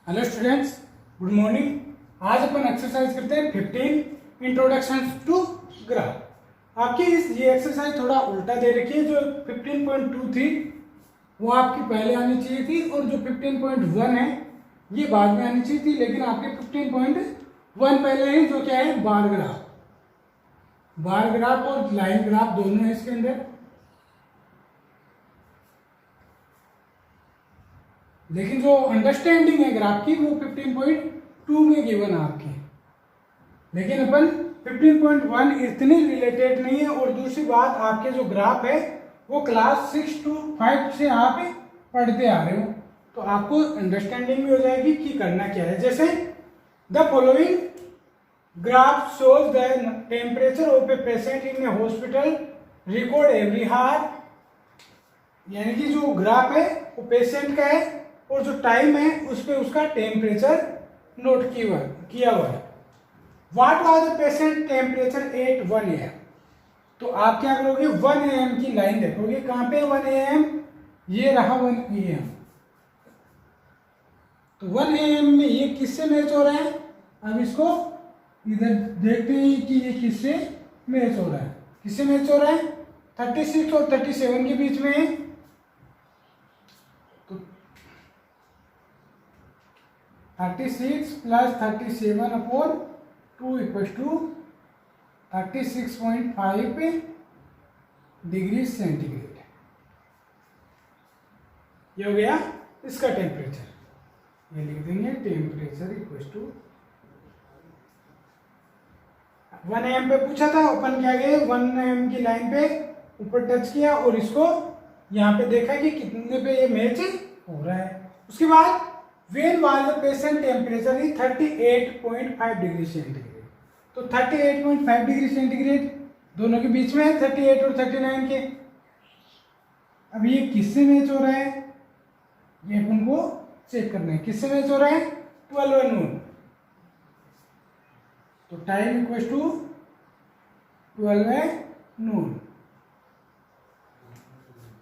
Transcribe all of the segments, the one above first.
Hello students, good morning. आज अपन exercise करते हैं 15 इंट्रोडक्शन टू ग्राफ। आपकी ये एक्सरसाइज थोड़ा उल्टा दे रखी है। जो 15.2 थी वो आपकी पहले आनी चाहिए थी और जो 15.1 है ये बाद में आनी चाहिए थी, लेकिन आपके 15.1 पहले है, जो क्या है बार ग्राफ। बार ग्राफ और लाइन ग्राफ दोनों है इसके अंदर, लेकिन जो अंडरस्टैंडिंग है ग्राफ की वो 15.2 में गिवन है आपकी। लेकिन अपन 15.1 इतनी रिलेटेड नहीं है। और दूसरी बात, आपके जो ग्राफ है वो क्लास 6 to 5 से आप पढ़ते आ रहे हो, तो आपको अंडरस्टैंडिंग भी हो जाएगी कि करना क्या है। जैसे the following graph shows the temperature of a patient in A hospital record every हार। यानी कि जो ग्राफ है वो पेशेंट का है और जो टाइम है उस पर उसका टेम्परेचर नोट किया हुआ है। What was the patient temperature at 1 AM। तो आप क्या करोगे, 1 AM की लाइन देखोगे। कहां पे 1 AM? ये रहा 1 AM। तो 1 AM में ये किससे मैच हो रहा है? अब इसको इधर देखते हैं कि ये किससे मैच हो रहा है। किससे मैच हो रहा है? 36 और 37 के बीच में है। तो 36 plus 37 upon 2 equal to 36.5 degree centigrade. ये हो गया इसका टेम्परेचर। ये लिख देंगे टेम्परेचर इक्वल टू 1 AM पे पूछा था अपन, क्या गए 1 AM की लाइन पे ऊपर टच किया और इसको यहाँ पे देखा कि कितने पे ये मैच हो रहा है। उसके बाद when was the patient temperature is 38.5 degree centigrade. तो 38.5 डिग्री सेंटीग्रेड दोनों के बीच में है, 38 और 39 के। अब ये किससे मैच हो रहा है ये अपन को चेक करना है। किससे मैच हो रहा है? 12 नून। तो टाइम इक्वल टू 12 नून।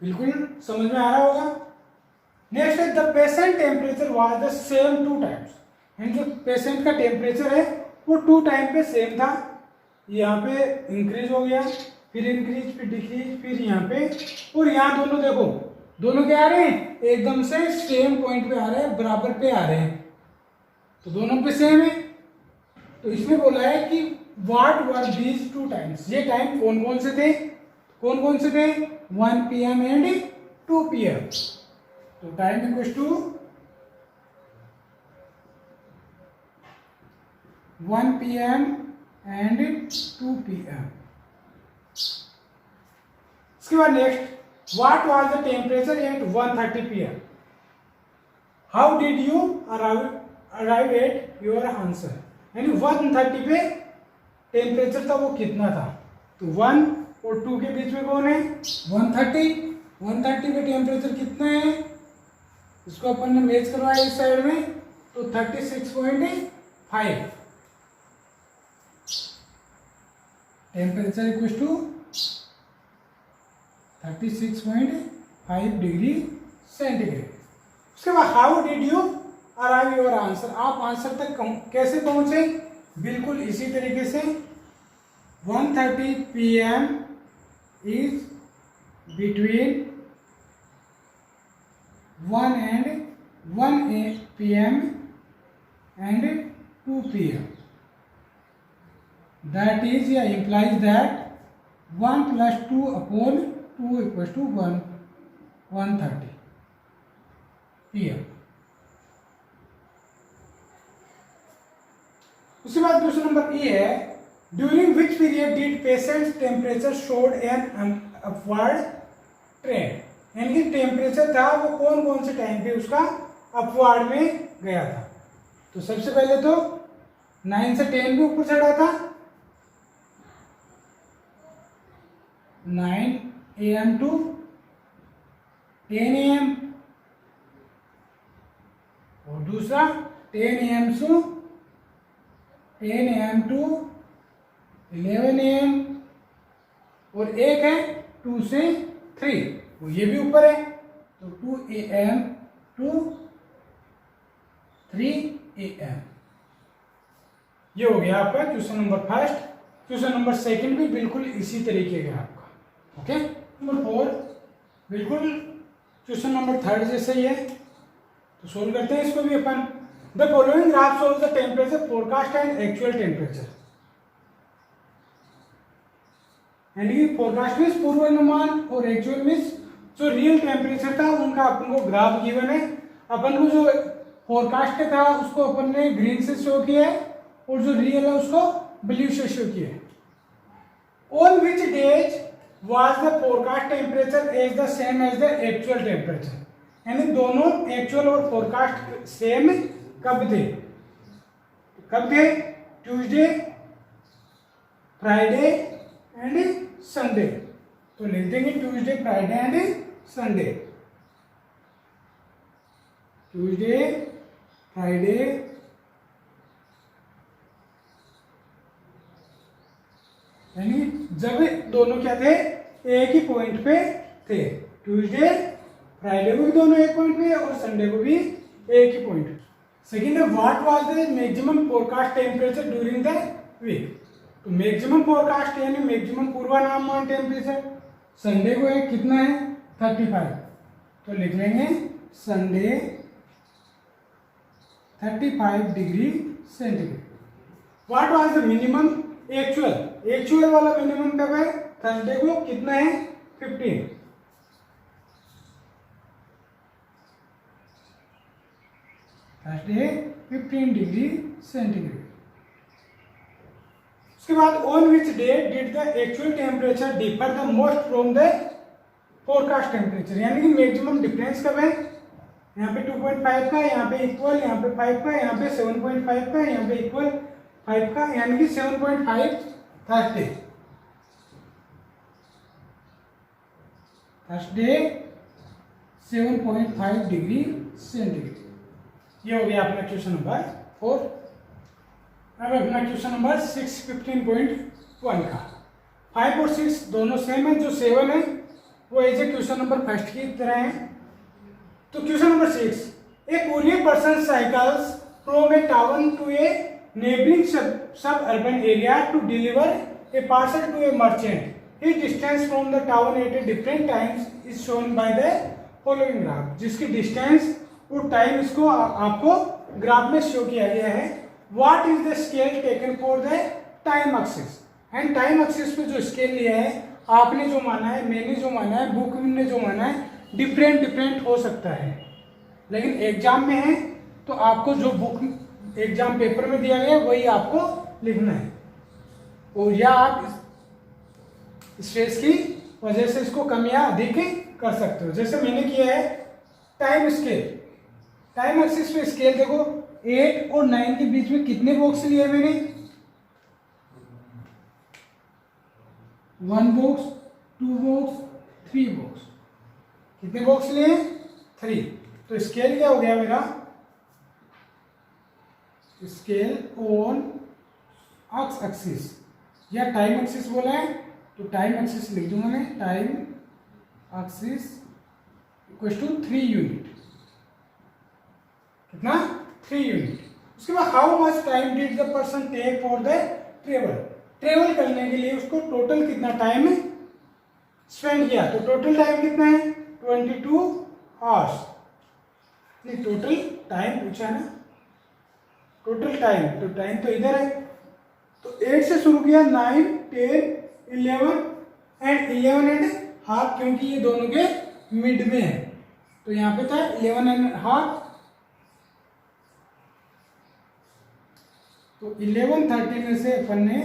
बिल्कुल समझ में आ रहा होगा। नेक्स्ट है the patient temperature was the same 2 times. यानी जो पेशेंट का टेम्परेचर है वो 2 टाइम पे सेम था। यहाँ पे इंक्रीज हो गया, फिर इंक्रीज, फिर डिक्रीज, फिर यहाँ पे, और यहाँ दोनों देखो, दोनों क्या आ रहे हैं? एकदम से सेम पॉइंट पे आ रहे हैं, बराबर पे आ रहे हैं। तो दोनों पे सेम है। तो इसमें बोला है कि व्हाट वर दीज 2 टाइम्स। ये टाइम कौन कौन से थे? कौन कौन से थे? 1 PM एंड 2 PM। तो time equal to 1 PM and 2 PM। इसके बाद next, what was the temperature at 1:30 PM। How did you arrive at your answer. यानी 1:30 पे टेम्परेचर था वो कितना था? तो 1 और 2 के बीच में कौन है? 130 पे टेम्परेचर कितना है? इसको अपन ने मैच करवाया इस साइड में, तो 36.5 temperature equal to 36.5 degree centigrade. उसके बाद how did you arrive your answer. आप आंसर तक कैसे पहुंचे? बिल्कुल इसी तरीके से 1:30 PM is between 1 PM and 2 PM. That is, implies that 1 plus 2 upon 2 equals to 1:30 PM. उसके बाद दूसरा नंबर ये है, during which period did patients temperature showed an upward trend. यानी कि टेम्परेचर था वो कौन कौन से टाइम पे उसका अपवर्ड में गया था। तो सबसे पहले तो 9 से 10 पे ऊपर चढ़ा था, 9 AM टू 10 AM, और दूसरा 10 AM टू 11 AM, और एक है 2 से 3, वो ये भी ऊपर है। तो 2 AM टू 3 3 AM। ये हो गया आपका question number first. Question number second भी बिल्कुल इसी तरीके का आपका। ओके, नंबर 4 बिल्कुल क्वेश्चन नंबर थर्ड जैसे ही है, तो सोल्व करते हैं इसको भी अपन। The following graph shows the temperature forecast and actual temperature. यानी कि फोरकास्ट मीन्स पूर्वानुमान और एक्चुअल मीन्स जो रियल टेम्परेचर था उनका अपन को ग्राफ गिवन है। अपन को जो फोरकास्ट था उसको अपन ने ग्रीन से शो किया है और जो रियल है उसको ब्लू से शो किया है। On which days was the forecast temperature as the same as the actual temperature. यानी दोनों एक्चुअल और फोरकास्ट सेम कब थे? Tuesday, Friday and Sunday. तो लिख देंगे Tuesday, Friday and Sunday. Tuesday, Friday, यानी जब दोनों क्या थे? एक ही पॉइंट पे थे। ट्यूसडे, फ्राइडे को भी दोनों एक पॉइंट पे और संडे को भी एक ही पॉइंट। सेकेंड है what was the maximum forecast temperature during the week. तो मैक्सिमम फोरकास्ट यानी मैक्सिमम पूर्वानुमान टेम्परेचर संडे को है, कितना है? 35। तो लिख लेंगे Sunday 35 degree centigrade. What was the minimum actual वाला मिनिमम कब है? थर्सडे को, कितना है? 15। Thursday 15 degree centigrade. उसके बाद on which day did the actual temperature differ the most from the forecast temperature. यानी कि मैक्सिमम डिफरेंस कब है? यहाँ पे 2.5 का, यहाँ पे इक्वल, यहाँ पे 5 का, यहाँ पे 7.5 का, यहाँ पे इक्वल 5 का, यानी कि 7.5 थर्सडे 7.5 डिग्री सेंटीग्रेड। ये हो गया अपना क्वेश्चन नंबर 4। अब अपना क्वेश्चन नंबर 6 15.1 का। 5 और 6 दोनों सेम है। जो 7 है वो as a question number first की तरह है। तो question number 6, a courier person cycles from a town to a neighbouring suburban area to deliver a parcel to a merchant. His distance from the town at a different times is shown by the following graph. जिसकी distance और time इसको आपको graph में show किया गया है। What is the scale taken for the time axis. And time axis पे जो स्केल लिया है, आपने जो माना है, मैंने जो माना है, बुक ने जो माना है, डिफरेंट हो सकता है। लेकिन एग्जाम में है तो आपको जो बुक एग्जाम पेपर में दिया गया है वही आपको लिखना है। और या आप स्ट्रेस की वजह से इसको कम या अधिक कर सकते हो। जैसे मैंने किया है टाइम स्केल, टाइम एक्सिस पे स्केल देखो 8 और 9 के बीच में कितने बॉक्स लिए मैंने? 1 बॉक्स, 2 बॉक्स, 3 बॉक्स। कितने बॉक्स लिए? 3। तो स्केल क्या हो गया मेरा? स्केल ऑन एक्स एक्सिस या टाइम एक्सिस बोला है तो टाइम एक्सिस लिख दूंगा मैं। Time axis equal to 3 unit. कितना? 3 यूनिट। उसके बाद how much time did the person take for the travel करने के लिए उसको टोटल कितना टाइम स्पेंड किया। तो टोटल टाइम कितना है? 22 आवर्स। नहीं, टोटल टाइम पूछा है ना, टोटल टाइम। तो टाइम तो इधर है, तो 8 से शुरू किया, 9, 10, 11 एंड 11 एंड हाफ, क्योंकि ये दोनों के मिड में है। तो यहाँ पे था 11 एंड हाफ। तो 11:30 में से अपन ने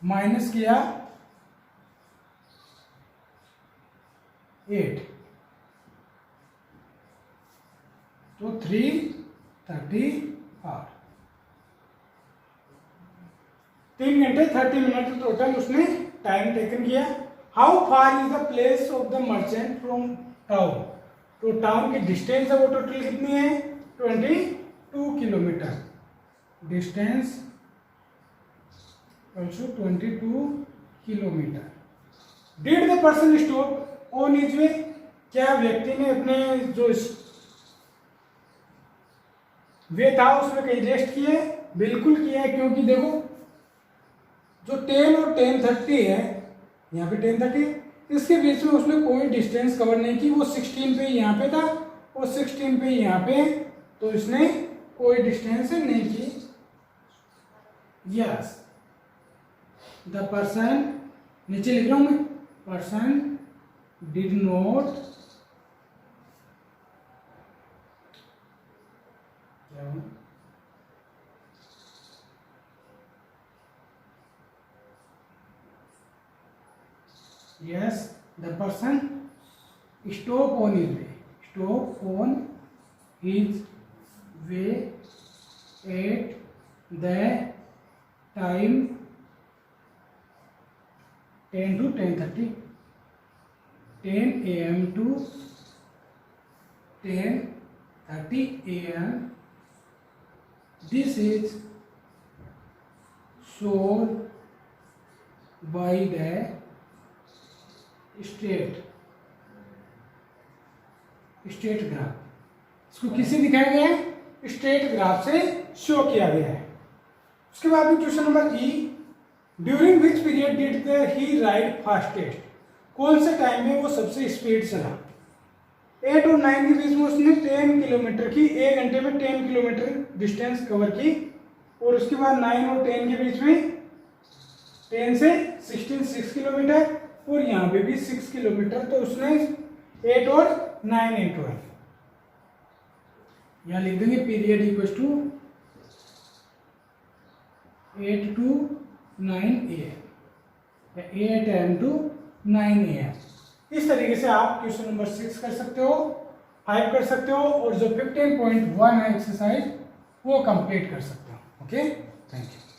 माइनस किया 8, तो 3:30 आवर। 3 घंटे 30 मिनट टोटल उसने टाइम टेकन किया। How far is the place of the merchant from town. तो टाउन की डिस्टेंस है वो टोटल कितनी है? 22 kilometre. Distance 22 kilometre. Did the person stop on his way. क्या व्यक्ति ने अपने जो वे था उसमें कहीं रेस्ट किया है? बिल्कुल किया है, क्योंकि देखो जो 10 और 10:30 है, यहाँ पे 10:30, इसके बीच में उसने कोई डिस्टेंस कवर नहीं की। वो 16 पे यहाँ पे था और 16 पे यहाँ पे, तो इसने कोई डिस्टेंस नहीं की। यस, द पर्सन, नीचे लिख रहा हूं मैं, person did not yes, the person stop on his way at the time 10 to 10:30, 10 a.m. to 10:30 a.m. This is shown by the state graph. इसको किसे दिखाया गया है? स्टेट ग्राफ से शो किया गया है। उसके बाद में question number E, during which period did he ride fastest, कौन से टाइम में वो सबसे स्पीड चला? 8 और 9 के बीच में उसने 10 किलोमीटर की, 1 घंटे में 10 किलोमीटर डिस्टेंस कवर की। और उसके बाद 9 और 10 के बीच में 10 से 16 6 किलोमीटर, और यहाँ पे भी 6 किलोमीटर। तो उसने 8 और 9 × 12, यहाँ लिख देंगे period equal to 8 to 9 AM या 8 AM to 9 AM। इस तरीके से आप क्वेश्चन नंबर 6 कर सकते हो, 5 कर सकते हो, और जो 15.1 है एक्सरसाइज वो कंप्लीट कर सकते हो। Okay, thank you.